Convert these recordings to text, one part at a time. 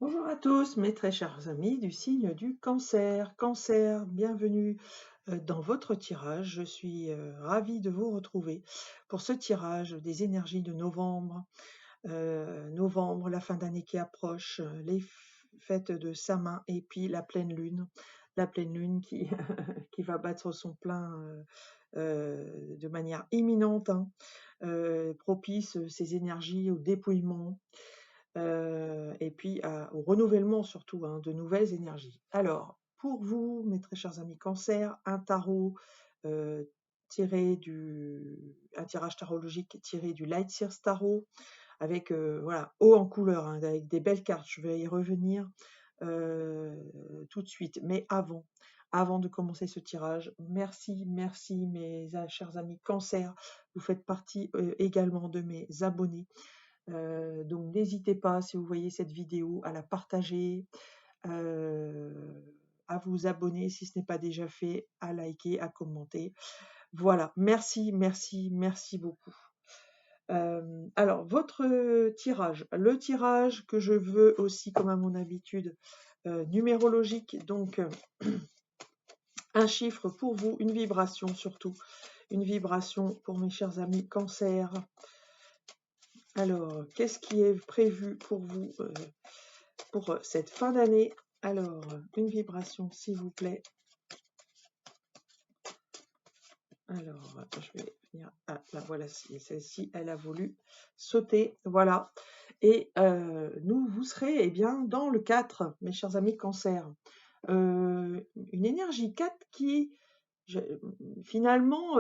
Bonjour à tous, mes très chers amis du signe du cancer. Cancer, bienvenue dans votre tirage. Je suis ravie de vous retrouver pour ce tirage des énergies de novembre. Novembre, la fin d'année qui approche, les fêtes de Samin et puis la pleine lune. La pleine lune qui, qui va battre son plein de manière imminente, hein, propice ces énergies au dépouillement, et puis au renouvellement surtout, hein, de nouvelles énergies. Alors, pour vous, mes très chers amis cancer, un tarot un tirage tarologique tiré du Light Sears Tarot, avec voilà, haut en couleur, hein, avec des belles cartes. Je vais y revenir tout de suite. Mais avant de commencer ce tirage, merci, merci mes chers amis cancer. Vous faites partie également de mes abonnés. Donc n'hésitez pas, si vous voyez cette vidéo, à la partager, à vous abonner si ce n'est pas déjà fait, à liker, à commenter. Voilà, merci, merci, merci beaucoup. Alors, votre tirage, le tirage que je veux aussi, comme à mon habitude, numérologique, donc un chiffre pour vous, une vibration surtout, une vibration pour mes chers amis cancer. Alors, qu'est-ce qui est prévu pour vous pour cette fin d'année? Alors, une vibration, s'il vous plaît. Alors, je vais venir. Ah, là, voilà, celle-ci, elle a voulu sauter. Voilà. Et vous serez bien dans le 4, mes chers amis cancer. Une énergie 4 qui, finalement,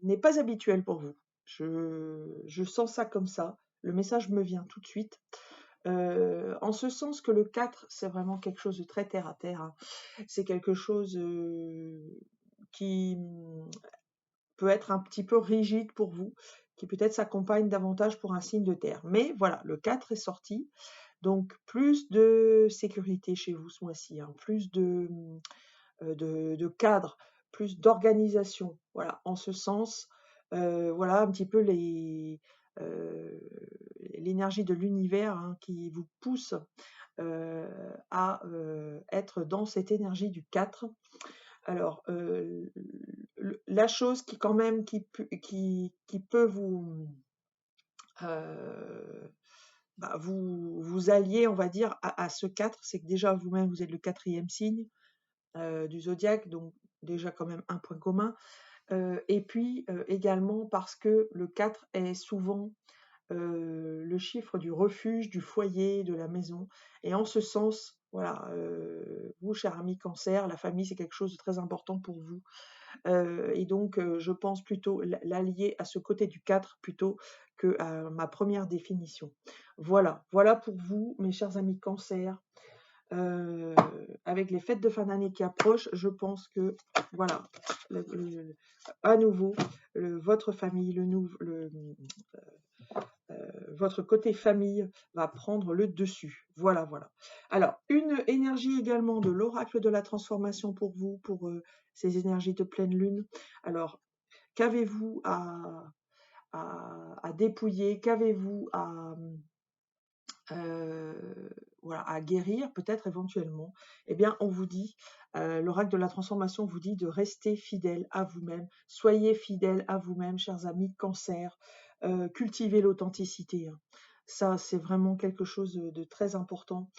n'est pas habituelle pour vous. Je sens ça comme ça. Le message me vient tout de suite. En ce sens que le 4, c'est vraiment quelque chose de très terre à terre, hein. C'est quelque chose qui peut être un petit peu rigide pour vous, qui peut-être s'accompagne davantage pour un signe de terre. Mais voilà, le 4 est sorti, donc plus de sécurité chez vous ce mois-ci, hein, plus de cadre, plus d'organisation. Voilà, en ce sens, voilà un petit peu l'énergie de l'univers, hein, qui vous pousse à être dans cette énergie du 4. Alors, la chose qui quand même qui peut euh, vous allier, on va dire, à ce 4, c'est que déjà vous-même, vous êtes le 4e signe du zodiaque, donc déjà quand même un point commun. Et puis également parce que le 4 est souvent le chiffre du refuge, du foyer, de la maison. Et en ce sens, voilà, vous, cher ami cancer, la famille, c'est quelque chose de très important pour vous. Et donc, je pense plutôt l'allier à ce côté du 4 plutôt que à ma première définition. Voilà, voilà pour vous, mes chers amis cancer. Avec les fêtes de fin d'année qui approchent, je pense que, voilà, à nouveau, votre famille, votre côté famille va prendre le dessus. Voilà, voilà. Alors, une énergie également de l'oracle de la transformation pour vous, pour ces énergies de pleine lune. Alors, qu'avez-vous à dépouiller? Qu'avez-vous voilà, à guérir, peut-être éventuellement? Eh bien, on vous dit, l'oracle de la transformation vous dit de rester fidèle à vous-même. Soyez fidèle à vous-même, chers amis cancer. Cultivez l'authenticité, hein. Ça, c'est vraiment quelque chose de très important.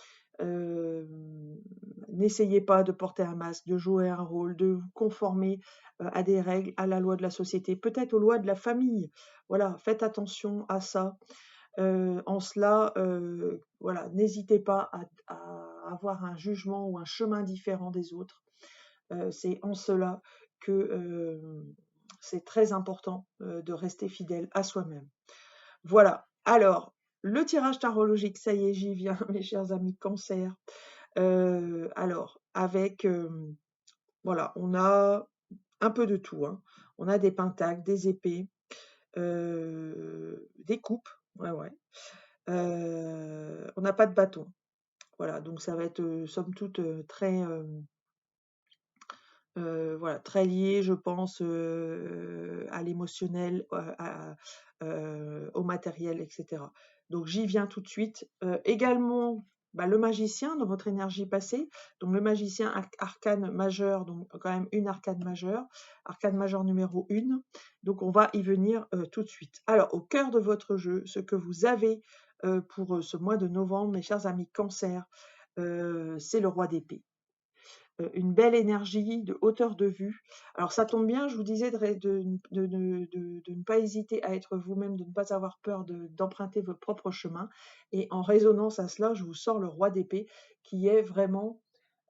N'essayez pas de porter un masque, de jouer un rôle, de vous conformer à des règles, à la loi de la société, peut-être aux lois de la famille. Voilà, faites attention à ça. En cela, voilà, n'hésitez pas à avoir un jugement ou un chemin différent des autres. C'est en cela que c'est très important de rester fidèle à soi-même. Voilà. Alors, le tirage tarologique, ça y est, j'y viens, mes chers amis cancer. Alors, avec, voilà, on a un peu de tout, hein. On a des pentacles, des épées, des coupes, ouais, ouais. On n'a pas de bâton. Voilà, donc ça va être somme toute très, voilà, très lié, je pense, à l'émotionnel, au matériel, etc. Donc j'y viens tout de suite. Également, le magicien dans votre énergie passée, donc le magicien arcane majeur, donc quand même une arcane majeure numéro 1, donc on va y venir tout de suite. Alors au cœur de votre jeu, ce que vous avez pour ce mois de novembre, mes chers amis Cancer, c'est le roi d'épée. Une belle énergie, de hauteur de vue. Alors ça tombe bien, je vous disais de ne pas hésiter à être vous-même, de ne pas avoir peur d'emprunter votre propre chemin. Et en résonance à cela, je vous sors le roi d'épée, qui est vraiment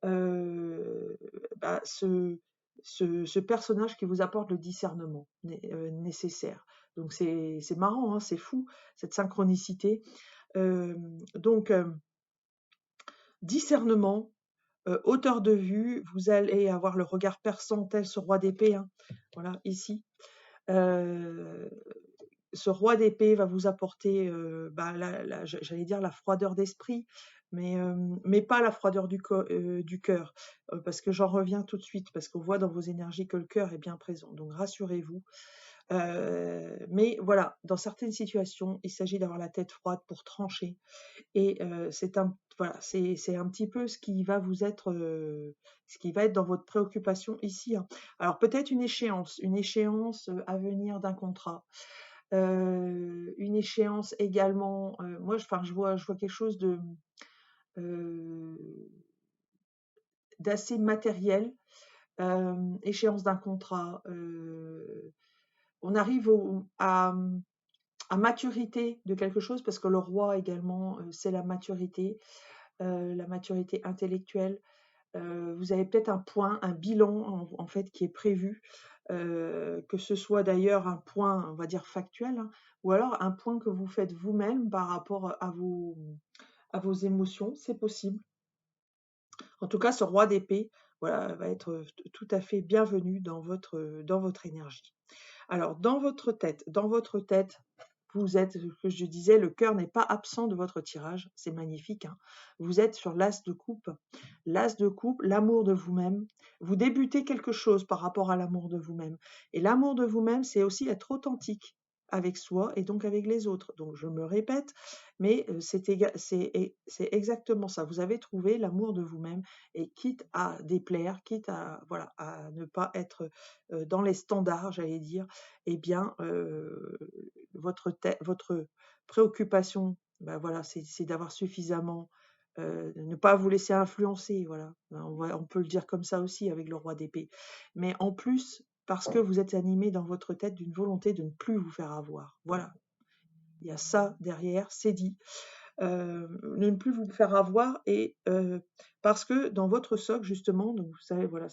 ce personnage qui vous apporte le discernement nécessaire. Donc c'est marrant, hein, c'est fou, cette synchronicité. Donc, discernement, hauteur de vue, vous allez avoir le regard perçant tel ce roi d'épée, hein, voilà, ici. Ce roi d'épée va vous apporter, j'allais dire la froideur d'esprit, mais pas la froideur du cœur, parce que j'en reviens tout de suite, parce qu'on voit dans vos énergies que le cœur est bien présent. Donc rassurez-vous. Mais voilà, dans certaines situations, il s'agit d'avoir la tête froide pour trancher. Et c'est un petit peu ce qui va vous être, ce qui va être dans votre préoccupation ici, hein. Alors peut-être une échéance, à venir d'un contrat, une échéance également, moi je vois quelque chose heu, d'assez matériel, échéance d'un contrat, on arrive à maturité de quelque chose parce que le roi également, c'est la maturité intellectuelle. Vous avez peut-être un point, un bilan en fait qui est prévu, que ce soit d'ailleurs un point, on va dire factuel, hein, ou alors un point que vous faites vous-même par rapport à vos émotions, c'est possible. En tout cas, ce roi d'épée, voilà, va être tout à fait bienvenu dans votre énergie. Alors, dans votre tête, vous êtes, ce que je disais, le cœur n'est pas absent de votre tirage, c'est magnifique, hein. Vous êtes sur l'as de coupe. L'as de coupe, l'amour de vous-même. Vous débutez quelque chose par rapport à l'amour de vous-même. Et l'amour de vous-même, c'est aussi être authentique avec soi et donc avec les autres. Donc, je me répète, mais c'est exactement ça. Vous avez trouvé l'amour de vous-même et quitte à déplaire, quitte à, voilà, à ne pas être dans les standards, j'allais dire, eh bien, votre préoccupation, voilà, c'est d'avoir suffisamment, de ne pas vous laisser influencer, voilà. On peut le dire comme ça aussi avec le roi d'épée. Mais en plus, parce que vous êtes animé dans votre tête d'une volonté de ne plus vous faire avoir. Voilà, il y a ça derrière, c'est dit. De ne plus vous faire avoir et parce que dans votre socle justement, donc vous savez, voilà,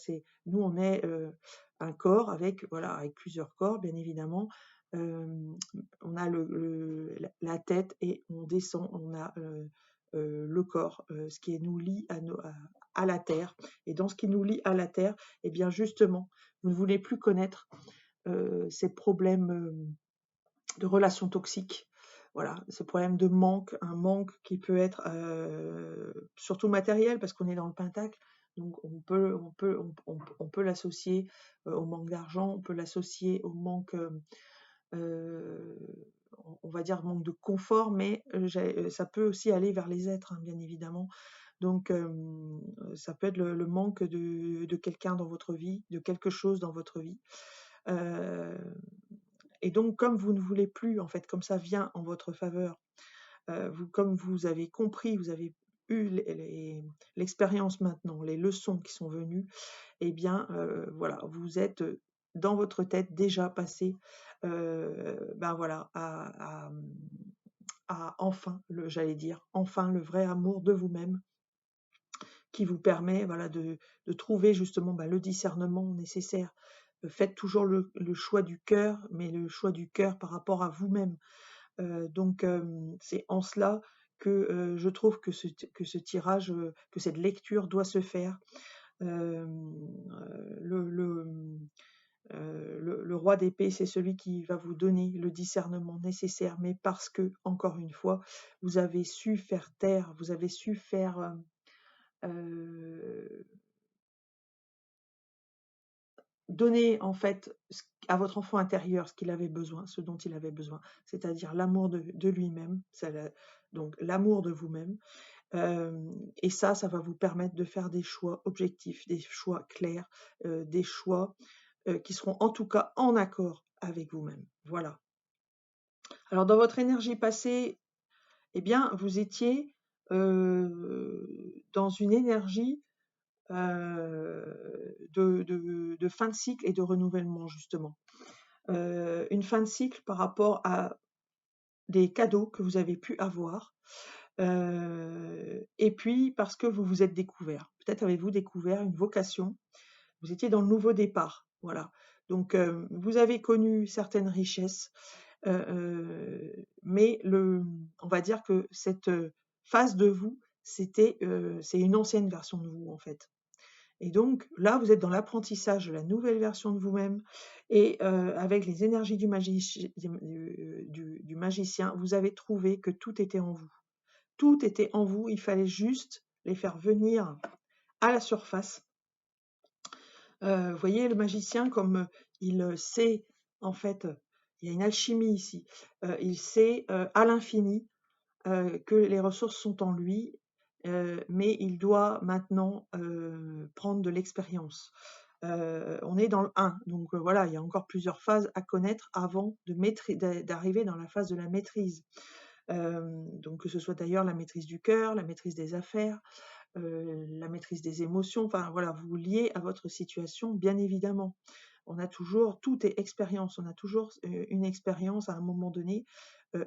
nous on est un corps avec, voilà, avec plusieurs corps bien évidemment. On a la tête et on descend, on a le corps, ce qui nous lie à la terre. Et dans ce qui nous lie à la terre, et bien justement, vous ne voulez plus connaître ces problèmes de relations toxiques. Voilà, ce problème de manque, un manque qui peut être surtout matériel parce qu'on est dans le pentacle. Donc on peut l'associer au manque d'argent, on peut l'associer au manque, euh, on va dire manque de confort, mais ça peut aussi aller vers les êtres, hein, bien évidemment. Donc ça peut être le manque de quelqu'un dans votre vie, de quelque chose dans votre vie. Euh, et donc, comme vous ne voulez plus, en fait, comme ça vient en votre faveur, comme vous avez compris, vous avez eu l'expérience maintenant, les leçons qui sont venues, eh bien, voilà, vous êtes dans votre tête déjà passé, voilà, à enfin, j'allais dire, enfin le vrai amour de vous-même qui vous permet, voilà, de trouver justement le discernement nécessaire. Faites toujours le choix du cœur, mais le choix du cœur par rapport à vous-même. Donc c'est en cela que je trouve que ce tirage, que cette lecture doit se faire. Le roi d'épée, c'est celui qui va vous donner le discernement nécessaire, mais parce que, encore une fois, vous avez su faire taire, vous avez su faire donner en fait à votre enfant intérieur ce qu'il avait besoin, ce dont il avait besoin, c'est-à-dire l'amour de lui-même, donc l'amour de vous-même. Et ça va vous permettre de faire des choix objectifs, des choix clairs, des choix qui seront en tout cas en accord avec vous-même. Voilà. Alors dans votre énergie passée, eh bien, vous étiez dans une énergie de fin de cycle et de renouvellement, justement. Une fin de cycle par rapport à des cadeaux que vous avez pu avoir. Et puis parce que vous vous êtes découvert. Peut-être avez-vous découvert une vocation. Vous étiez dans le nouveau départ. Voilà. Donc, vous avez connu certaines richesses, mais on va dire que cette phase de vous, c'est une ancienne version de vous, en fait. Et donc là, vous êtes dans l'apprentissage de la nouvelle version de vous-même et avec les énergies du magicien, vous avez trouvé que tout était en vous. Tout était en vous, il fallait juste les faire venir à la surface. Vous voyez le magicien comme, il sait en fait, il y a une alchimie ici, il sait, à l'infini, que les ressources sont en lui, mais il doit maintenant, prendre de l'expérience. On est dans le 1, donc voilà, il y a encore plusieurs phases à connaître avant d'arriver dans la phase de la maîtrise. Donc que ce soit d'ailleurs la maîtrise du cœur, la maîtrise des affaires, la maîtrise des émotions, enfin voilà, vous vous liez à votre situation, bien évidemment. On a toujours, tout est expérience, on a toujours une expérience à un moment donné,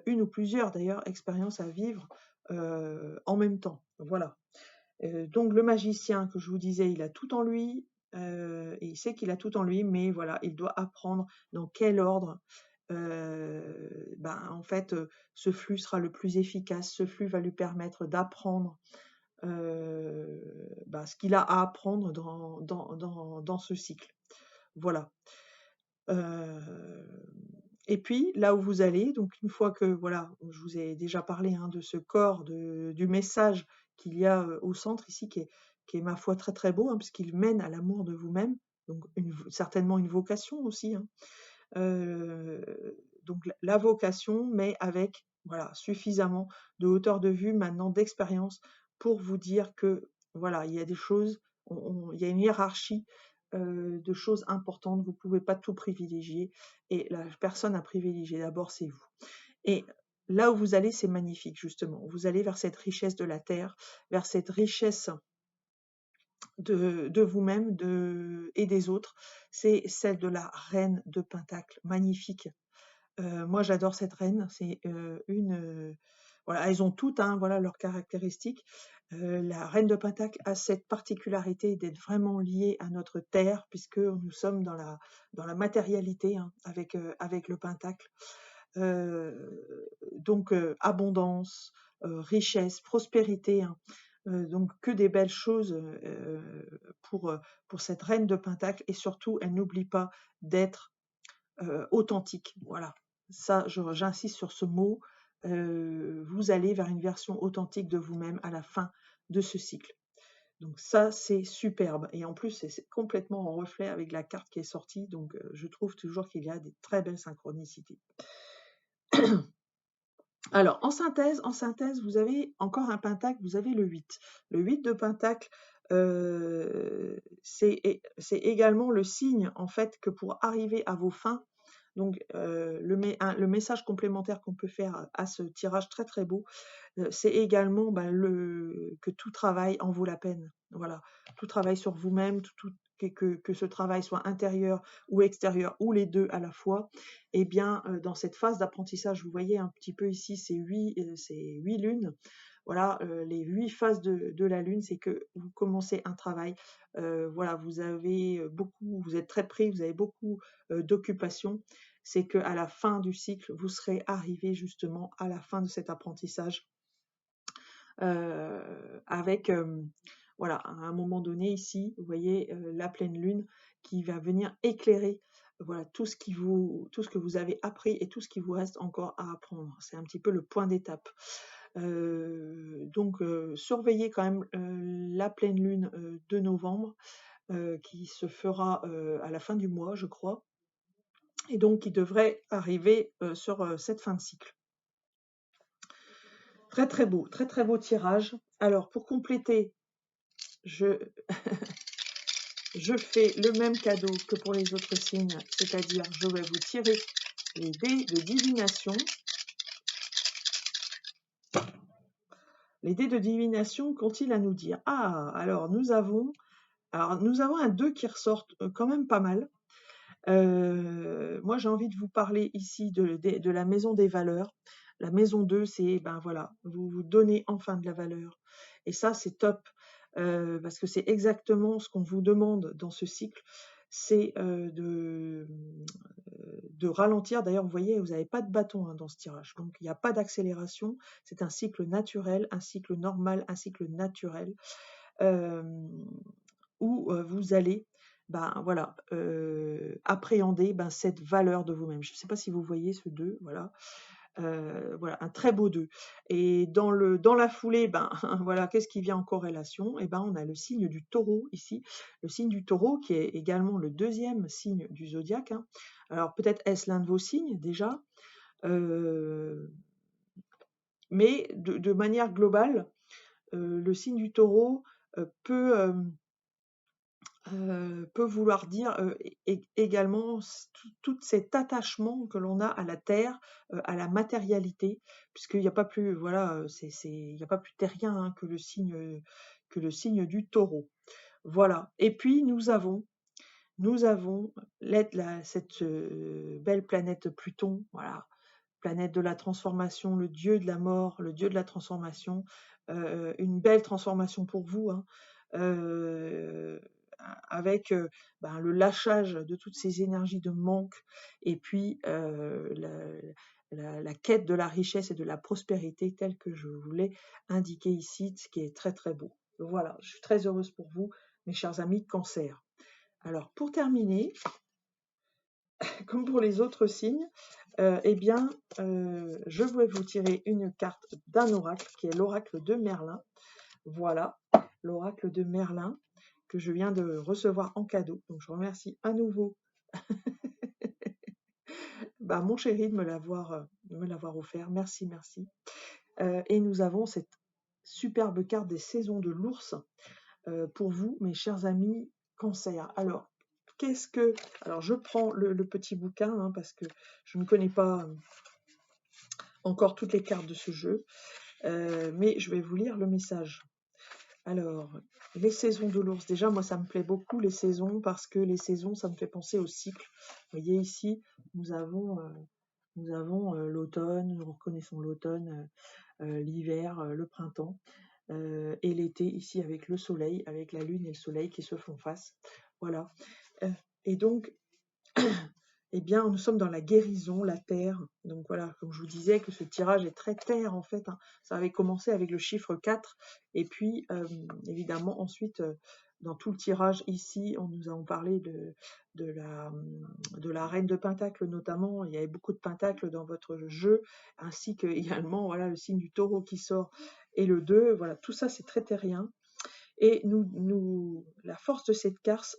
une ou plusieurs d'ailleurs expériences à vivre en même temps. Voilà. Donc le magicien que je vous disais, il a tout en lui, et il sait qu'il a tout en lui, mais voilà, il doit apprendre dans quel ordre. En fait, ce flux sera le plus efficace. Ce flux va lui permettre d'apprendre ce qu'il a à apprendre dans ce cycle. Voilà. Et puis, là où vous allez, donc une fois que, voilà, je vous ai déjà parlé de ce corps, du message qu'il y a au centre ici, qui est ma foi très très beau, puisqu'il mène à l'amour de vous-même, donc certainement une vocation aussi. Euh, donc la vocation, mais avec voilà, suffisamment de hauteur de vue, maintenant d'expérience, pour vous dire que voilà, il y a des choses, il y a une hiérarchie de choses importantes, vous ne pouvez pas tout privilégier, et la personne à privilégier d'abord, c'est vous. Et là où vous allez, c'est magnifique, justement. Vous allez vers cette richesse de la terre, vers cette richesse de vous-même et des autres. C'est celle de la reine de Pentacle, magnifique. Moi, j'adore cette reine. C'est voilà, elles ont toutes voilà, leurs caractéristiques. La reine de Pentacle a cette particularité d'être vraiment liée à notre terre, puisque nous sommes dans la matérialité avec le Pentacle. Donc, abondance, richesse, prospérité. Donc, que des belles choses pour cette reine de Pentacle. Et surtout, elle n'oublie pas d'être authentique. Voilà. Ça, j'insiste sur ce mot. Vous allez vers une version authentique de vous-même à la fin de ce cycle. Donc ça, c'est superbe. Et en plus, c'est complètement en reflet avec la carte qui est sortie. Donc, je trouve toujours qu'il y a des très belles synchronicités. Alors, en synthèse, vous avez encore un pentacle, vous avez le 8. Le 8 de pentacle, c'est également le signe, en fait, que pour arriver à vos fins, donc le message complémentaire qu'on peut faire à ce tirage très très beau, c'est également que tout travail en vaut la peine. Voilà, tout travail sur vous-même, que ce travail soit intérieur ou extérieur ou les deux à la fois. Et bien, dans cette phase d'apprentissage, vous voyez un petit peu ici ces 8 lunes. Voilà, les 8 phases de la lune, c'est que vous commencez un travail. Voilà, vous êtes très pris, vous avez beaucoup d'occupations. C'est qu'à la fin du cycle, vous serez arrivé justement à la fin de cet apprentissage avec, voilà, à un moment donné ici, vous voyez la pleine lune qui va venir éclairer voilà, tout ce que vous avez appris et tout ce qui vous reste encore à apprendre. C'est un petit peu le point d'étape. Donc, surveillez quand même la pleine lune de novembre qui se fera à la fin du mois, je crois, et donc qui devrait arriver sur cette fin de cycle. Très beau tirage. Alors, pour compléter, je, je fais le même cadeau que pour les autres signes, c'est-à-dire je vais vous tirer les dés de divination. Les dés de divination qu'ont-ils à nous dire? Ah, alors nous avons un 2 qui ressort quand même pas mal. Moi, j'ai envie de vous parler ici de la maison des valeurs. La maison 2, c'est, ben voilà, vous vous donnez enfin de la valeur. Et ça, c'est top, parce que c'est exactement ce qu'on vous demande dans ce cycle, c'est de ralentir. D'ailleurs, vous voyez, vous n'avez pas de bâton dans ce tirage, donc il n'y a pas d'accélération. C'est un cycle naturel, un cycle normal, un cycle naturel, où vous allez voilà, appréhender cette valeur de vous-même. Je ne sais pas si vous voyez ce 2, voilà. Voilà, un très beau 2. Et dans la foulée, voilà, qu'est-ce qui vient en corrélation? Et on a le signe du taureau ici, le signe du taureau qui est également le 2e signe du zodiaque, hein. Alors peut-être est-ce l'un de vos signes déjà, mais de manière globale, le signe du taureau peut vouloir dire également tout cet attachement que l'on a à la terre, à la matérialité, puisqu'il n'y a pas plus, voilà, il n'y a pas plus terrien, hein, que le signe du taureau. Voilà. Et puis nous avons cette belle planète Pluton, voilà, planète de la transformation, le dieu de la mort, le dieu de la transformation, une belle transformation pour vous, hein, avec le lâchage de toutes ces énergies de manque, et puis la quête de la richesse et de la prospérité telle que je vous l'ai indiqué ici, ce qui est très très beau. Voilà, je suis très heureuse pour vous, mes chers amis Cancer. Alors, pour terminer, comme pour les autres signes, je vais vous tirer une carte d'un oracle, qui est l'oracle de Merlin. Voilà, l'oracle de Merlin, que je viens de recevoir en cadeau. Donc, je remercie à nouveau mon chéri de me l'avoir offert. Merci, merci. Et nous avons cette superbe carte des saisons de l'ours pour vous, mes chers amis Cancer. Alors, je prends le petit bouquin, hein, parce que je ne connais pas encore toutes les cartes de ce jeu, mais je vais vous lire le message. Alors, les saisons de l'ours. Déjà, moi, ça me plaît beaucoup, les saisons, parce que les saisons, ça me fait penser au cycle. Vous voyez ici, nous avons l'automne, nous reconnaissons l'automne, l'hiver, le printemps, et l'été, ici, avec le soleil, avec la lune et le soleil qui se font face. Voilà. Et donc, nous sommes dans la guérison, la terre. Donc voilà, comme je vous disais, que ce tirage est très terre en fait, hein. Ça avait commencé avec le chiffre 4, et puis évidemment ensuite, dans tout le tirage ici, nous avons parlé de la reine de Pentacle notamment. Il y avait beaucoup de Pentacles dans votre jeu, ainsi que également voilà, le signe du taureau qui sort, et le 2, voilà, tout ça c'est très terrien. Et la force de cette carte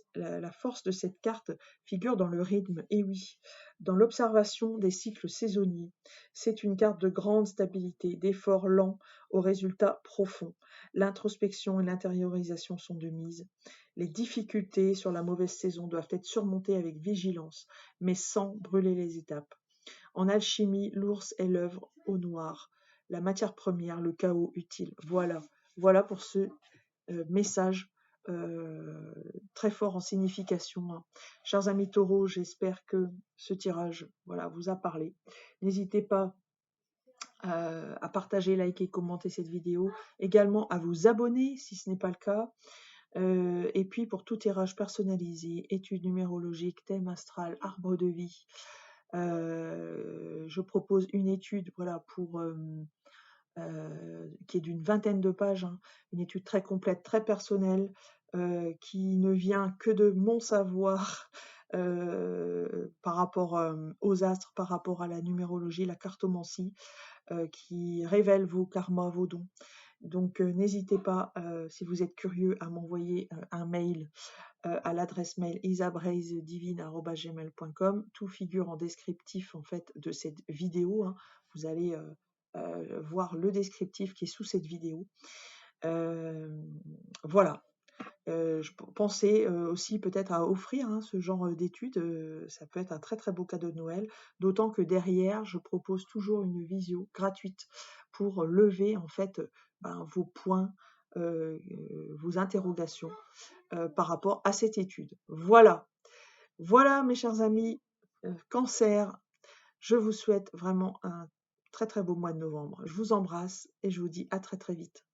figure dans le rythme, et oui, dans l'observation des cycles saisonniers. C'est une carte de grande stabilité, d'efforts lents aux résultats profonds. L'introspection et l'intériorisation sont de mise. Les difficultés sur la mauvaise saison doivent être surmontées avec vigilance, mais sans brûler les étapes. En alchimie, l'ours est l'œuvre au noir, la matière première, le chaos utile. Voilà pour ce message très fort en signification, hein. Chers amis taureaux, j'espère que ce tirage vous a parlé. N'hésitez pas à partager, liker, commenter cette vidéo, également à vous abonner si ce n'est pas le cas. Et puis pour tout tirage personnalisé, études numérologiques, thème astral, arbre de vie, je propose une étude pour qui est d'une 20aine de pages, hein, une étude très complète, très personnelle, qui ne vient que de mon savoir par rapport aux astres, par rapport à la numérologie, la cartomancie, qui révèle vos karmas, vos dons. Donc n'hésitez pas, si vous êtes curieux, à m'envoyer un mail à l'adresse mail isabraizedivine@gmail.com. Tout figure en descriptif en fait de cette vidéo, hein. Vous allez voir le descriptif qui est sous cette vidéo. Voilà. Je pensais aussi peut-être à offrir hein, ce genre d'études, ça peut être un très très beau cadeau de Noël, d'autant que derrière, je propose toujours une visio gratuite pour lever en fait vos points, vos interrogations par rapport à cette étude. Voilà, voilà mes chers amis, Cancer, je vous souhaite vraiment un très très beau mois de novembre. Je vous embrasse et je vous dis à très très vite.